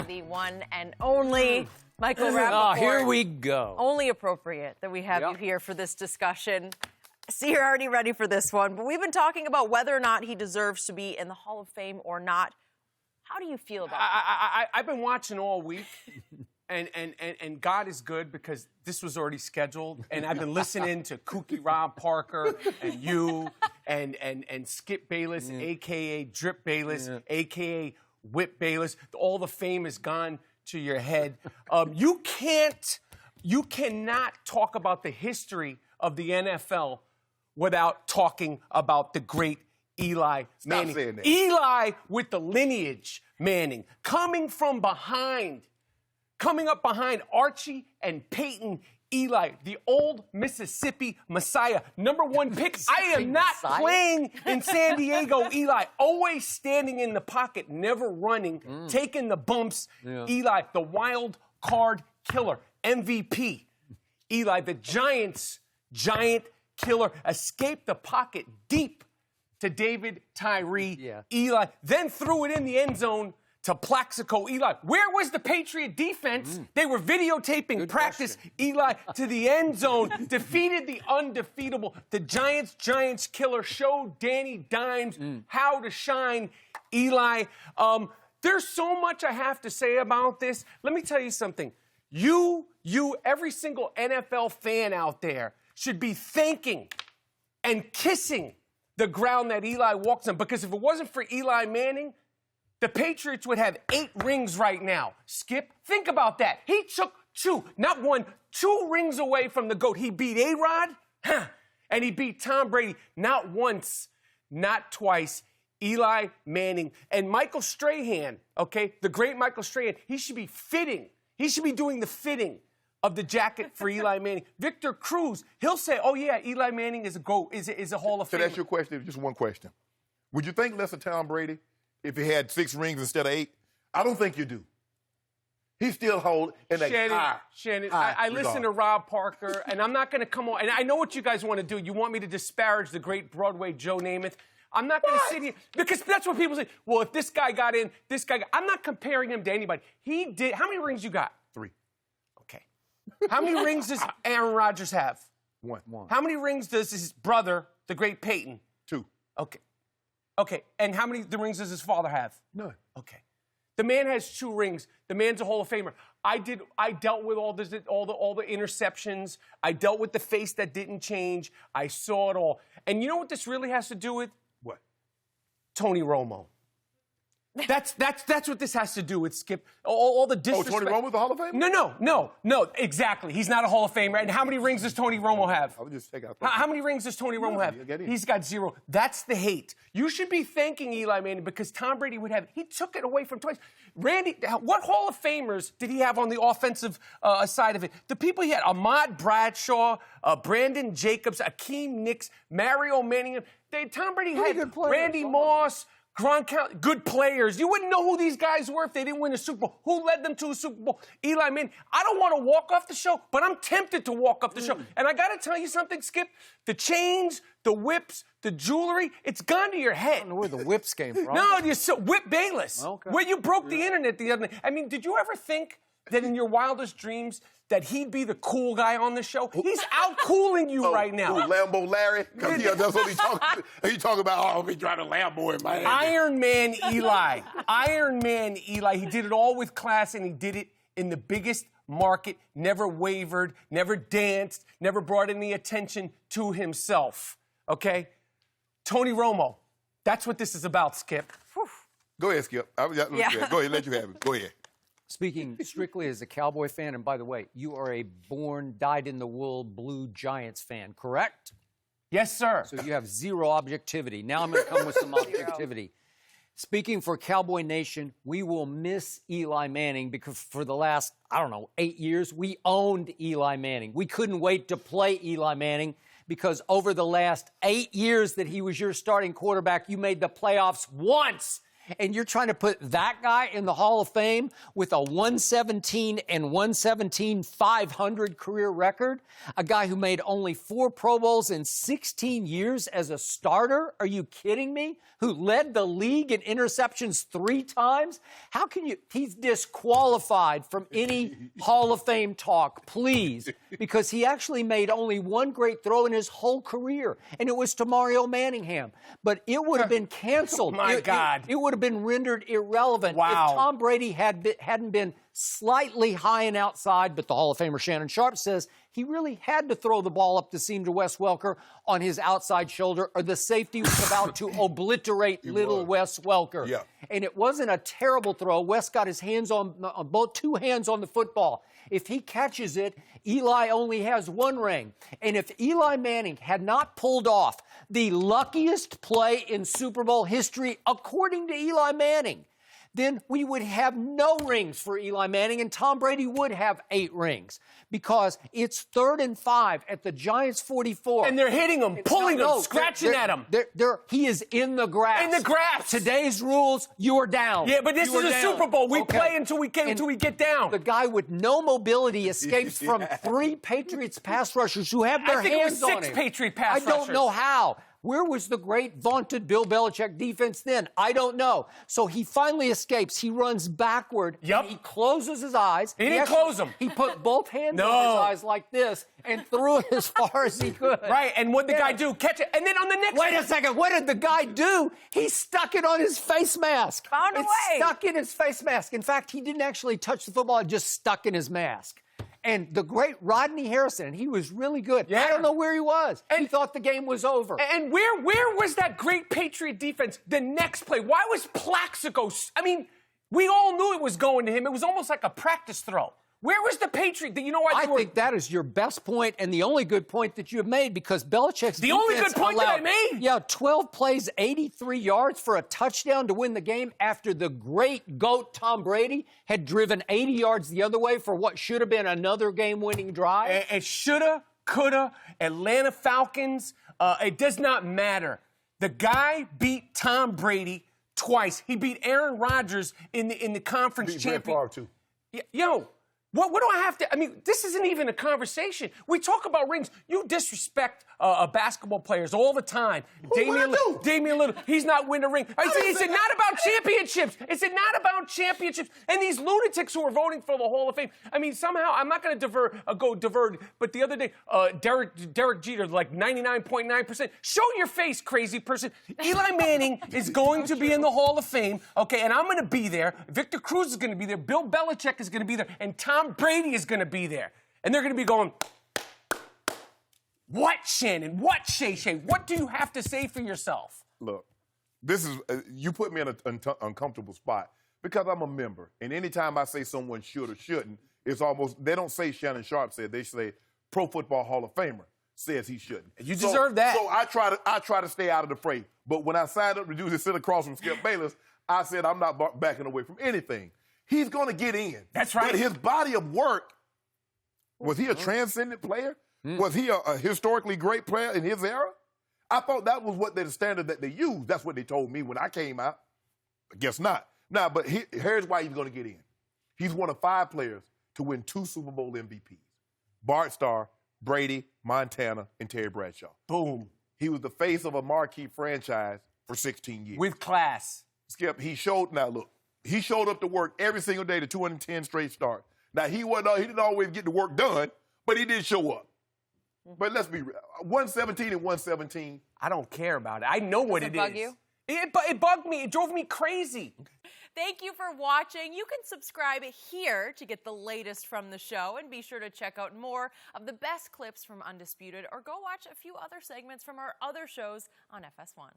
the one and only Michael Rapaport. Oh, here we go. Only appropriate that we have you here for this discussion. See, you're already ready for this one, but we've been talking about whether or not he deserves to be in the Hall of Fame or not. How do you feel about it? I've been watching all week, and God is good because this was already scheduled, and I've been listening to Kooky Rob Parker and you and Skip Bayless, a.k.a. Drip Bayless, a.k.a. Whip Bayless. All the fame is gone to your head. You cannot talk about the history of the NFL without talking about the great Eli Manning. Stop saying that. Eli with the lineage, Manning, coming up behind Archie and Peyton. Eli, the old Mississippi Messiah, #1 pick. I am not playing in San Diego. Eli, always standing in the pocket, never running, taking the bumps. Eli, the wild card killer, MVP. Eli, the Giants' giant killer, escaped the pocket deep to David Tyree. Eli then threw it in the end zone to Plaxico. Eli, where was the Patriot defense? They were videotaping practice. Eli to the end zone, defeated the undefeatable. The Giants killer showed Danny Dimes how to shine. Eli, there's so much I have to say about this. Let me tell you something. You, every single NFL fan out there should be thanking and kissing the ground that Eli walks on, because if it wasn't for Eli Manning, the Patriots would have 8 rings right now. Skip, think about that. He took 2, not 1, 2 rings away from the GOAT. He beat A-Rod, and he beat Tom Brady, not once, not twice. Eli Manning and Michael Strahan, okay, the great Michael Strahan, he should be fitting. He should be doing the fitting of the jacket for Eli Manning. Victor Cruz, he'll say, oh, yeah, Eli Manning is a GOAT, is a Hall of Fame. So that's your question, just one question. Would you think less of Tom Brady if he had 6 rings instead of 8? I don't think you do. He still holds in that Shannon, I listen to Rob Parker, and I'm not going to come on, and I know what you guys want to do. You want me to disparage the great Broadway Joe Namath. I'm not going to sit here, because that's what people say. Well, if this guy got in, I'm not comparing him to anybody. He did. How many rings you got? 3. Okay. How many rings does Aaron Rodgers have? 1. How many rings does his brother, the great Peyton? 2. Okay. And how many rings does his father have? None. Okay. The man has 2 rings. The man's a Hall of Famer. I dealt with all the interceptions. I dealt with the face that didn't change. I saw it all. And you know what this really has to do with? What? Tony Romo. That's what this has to do with, Skip. All the disrespect. Oh, Tony Romo's the Hall of Famer? No, exactly. He's not a Hall of Famer. And how many rings does Tony Romo have? I would just take out. How many rings does Tony Romo have? He's got 0. That's the hate. You should be thanking Eli Manning, because Tom Brady would have. He took it away from twice. Randy, what Hall of Famers did he have on the offensive side of it? The people he had: Ahmad Bradshaw, Brandon Jacobs, Akeem Nicks, Mario Manningham. Tom Brady had Randy Moss. Gronkowski, good players. You wouldn't know who these guys were if they didn't win a Super Bowl. Who led them to a Super Bowl? Eli Manning. I don't want to walk off the show, but I'm tempted to walk off the show. And I got to tell you something, Skip. The chains, the whips, the jewelry, it's gone to your head. I don't know where the whips came from. No, Whip Bayless. Okay. Where you broke the internet the other night. I mean, did you ever think that in your wildest dreams that he'd be the cool guy on the show? He's out-cooling you right now. Who, Lambo Larry? Because that's what he talking. He talking about, he driving a Lambo in Miami. Iron Man Eli. Iron Man Eli. He did it all with class, and he did it in the biggest market, never wavered, never danced, never brought any attention to himself. Okay? Tony Romo. That's what this is about, Skip. Go ahead, Skip. Go ahead, let you have it. Go ahead. Speaking strictly as a Cowboy fan, and by the way, you are a born, dyed-in-the-wool Blue Giants fan, correct? Yes, sir. So you have 0 objectivity. Now I'm going to come with some objectivity. Speaking for Cowboy Nation, we will miss Eli Manning because for the last, 8 years, we owned Eli Manning. We couldn't wait to play Eli Manning because over the last 8 years that he was your starting quarterback, you made the playoffs once. And you're trying to put that guy in the Hall of Fame with a 117 and 117 500 career record? A guy who made only 4 Pro Bowls in 16 years as a starter? Are you kidding me? Who led the league in interceptions 3 times? How can you? He's disqualified from any Hall of Fame talk, please, because he actually made only 1 great throw in his whole career, and it was to Mario Manningham. But it would have been canceled. Oh, my God. It would have been rendered irrelevant if Tom Brady hadn't been slightly high and outside, but the Hall of Famer Shannon Sharpe says he really had to throw the ball up the seam to Wes Welker on his outside shoulder, or the safety was about to obliterate little Wes Welker. Yeah. And it wasn't a terrible throw. Wes got his hands on both 2 hands on the football. If he catches it, Eli only has 1 ring. And if Eli Manning had not pulled off the luckiest play in Super Bowl history, according to Eli Manning, then we would have no rings for Eli Manning, and Tom Brady would have 8 rings, because it's 3rd and 5 at the Giants' 44. And they're hitting him, pulling him, scratching at him. He is in the grass. In the grass. Today's rules, you are down. Yeah, but this is a Super Bowl. We play until we get down. The guy with no mobility escapes from 3 Patriots pass rushers who have their hands on him. I think it was 6 Patriot pass rushers. I don't know how. Where was the great, vaunted Bill Belichick defense then? I don't know. So he finally escapes. He runs backward. Yep. He closes his eyes. He didn't close them. He put both hands on his eyes like this and threw it as far as he could. Right, and what did the guy do? Catch it. And then on the next... Wait a second. What did the guy do? He stuck it on his face mask. Found a way. Stuck in his face mask. In fact, he didn't actually touch the football. It just stuck in his mask. And the great Rodney Harrison, he was really good. Yeah. I don't know where he was. He thought the game was over. And where was that great Patriot defense the next play? Why was Plaxico... I mean, we all knew it was going to him. It was almost like a practice throw. Where was the Patriot? You know why I think that is your best point and the only good point that you have made, because Belichick's The only good point that I made? Yeah, 12 plays, 83 yards for a touchdown to win the game after the great GOAT Tom Brady had driven 80 yards the other way for what should have been another game-winning drive. It shoulda, coulda, Atlanta Falcons. It does not matter. The guy beat Tom Brady twice. He beat Aaron Rodgers in the conference championship. Brett Favre, too. Yo. What do I have to... I mean, this isn't even a conversation. We talk about rings. You disrespect basketball players all the time. Damian Lillard, he's not winning a ring. It's not about championships. It's not about championships. And these lunatics who are voting for the Hall of Fame, I mean, somehow, I'm not going to divert, but the other day, Derek Jeter, like 99.9%. Show your face, crazy person. Eli Manning is going to be in the Hall of Fame, okay, and I'm going to be there. Victor Cruz is going to be there. Bill Belichick is going to be there. And Tom Brady is going to be there. And they're going to be going, what, Shannon? What, Shay? What do you have to say for yourself? Look, this is, you put me in an uncomfortable spot because I'm a member. And anytime I say someone should or shouldn't, it's almost, they don't say Shannon Sharpe said, they say Pro Football Hall of Famer says he shouldn't. You deserve that. So I try to stay out of the fray. But when I signed up to do this sit across from Skip Bayless, I said I'm not backing away from anything. He's going to get in. That's right. But his body of work, was he a transcendent player? Was he a historically great player in his era? I thought that was the standard that they used. That's what they told me when I came out. I guess not. Now, but here's why he's going to get in. He's one of 5 players to win 2 Super Bowl MVPs. Bart Starr, Brady, Montana, and Terry Bradshaw. Boom. He was the face of a marquee franchise for 16 years. With class. Skip, he showed up to work every single day to 210 straight starts. Now, he didn't always get the work done, but he did show up. But let's be real. 117 and 117. I don't care about it. I know what it is. Does it bug you? It bugged me. It drove me crazy. Thank you for watching. You can subscribe here to get the latest from the show, and be sure to check out more of the best clips from Undisputed, or go watch a few other segments from our other shows on FS1.